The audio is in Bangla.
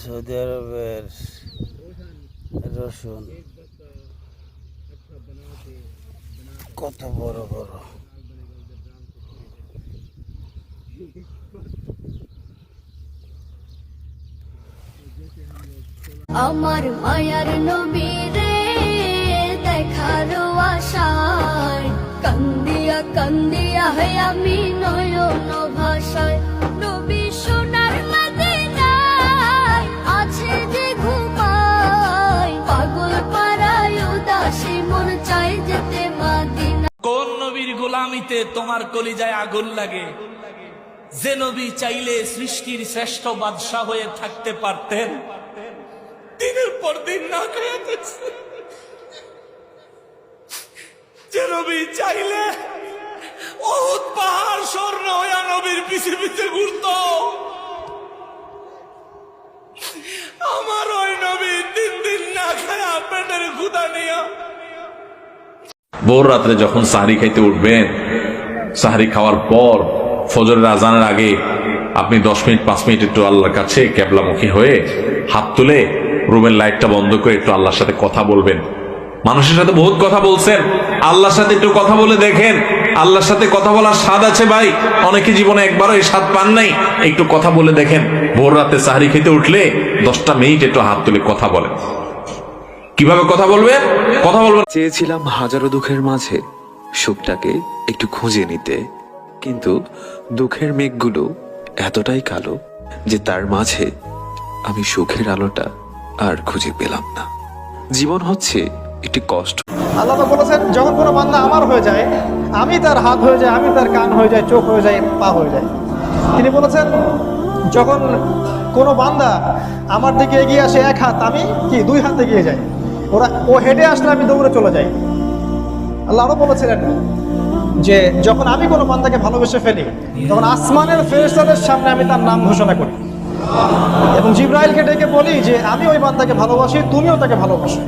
সৌদি আরবের রসুন কত বড় বড়। আমার মায়ার নবীরে দেখার আশায় কান্দিয়া কান্দিয়া হয় আমি নয়ন ভাষায়। নবী সোনার মদিনায় আছে যে ঘুমায়, পাগল পাড়ায় উদাসী মন চায় যেতে মদিনা। কোন নবীর গোলামিতে তোমার কলিজায় আগুন লাগে? যে নবী চাইলে সৃষ্টির শ্রেষ্ঠ বাদশাহ হয়ে থাকতে পারতেন, দিনের পর দিন না খেয়ে থাকছে। যে নবী চাইলে উহুদ পাহাড় স্বর্ণ হইয়া নবীর পিছে পিছে ঘুরত, আমার ওই নবী দিন দিন না খায় পেটের ক্ষুধা নিয়া। ভোর রাত্রে যখন সাহরি খাইতে উঠবেন, সাহরি খাওয়ার পর ফজরের আজানের আগে আপনি 10 মিনিট 5 মিনিট একটু আল্লাহর কাছে কেবলামুখী হয়ে হাত তুলে রুমের লাইটটা বন্ধ করে একটু আল্লাহর সাথে কথা বলবেন। মানুষের সাথে বহুত কথা বলছেন, আল্লাহর সাথে একটু কথা বলে দেখেন। আল্লাহর সাথে কথা বলার স্বাদ আছে ভাই, অনেকে জীবনে একবারও এই স্বাদ পান নাই। একটু কথা বলে দেখেন। ভোর রাতে সাহরি খেতে উঠলে 10টা মিনিট একটু হাত তুলে কথা বলেন। কিভাবে কথা বলবেন? কথা বলবেন। চেয়েছিলাম হাজারো দুঃখের মাঝে সুখটাকে একটু খুঁজে নিতে, কিন্তু দুঃখের মেঘগুলো এতটাই কালো যে তার মাঝে আমি সুখের আলোটা আর খুঁজে পেলাম না। জীবন হচ্ছে একটি কষ্ট। আল্লাহ তো বলেছেন, যখন কোনো বান্দা আমার হয়ে যায়, আমি তার হাত হয়ে যায়, আমি তার কান হয়ে যায়, চোখ হয়ে যায়, পা হয়ে যায়। তিনি বলেছেন, যখন কোনো বান্দা আমার দিকে এগিয়ে আসে এক হাত, আমি কি 2 হাত এগিয়ে যাই। ও হেঁটে আসলে আমি দৌড়ে চলে যাই। আল্লাহ আরো বলেছিলেন যে যখন আমি কোনো বান্দাকে ভালোবেসে ফেলি, তখন আসমানের ফেরেশতাদের সামনে আমি তার নাম ঘোষণা করি এবং জিবরাইলকে ডেকে বলি যে আমি ওই বান্দাকে ভালোবাসি, তুমিও তাকে ভালোবাসো।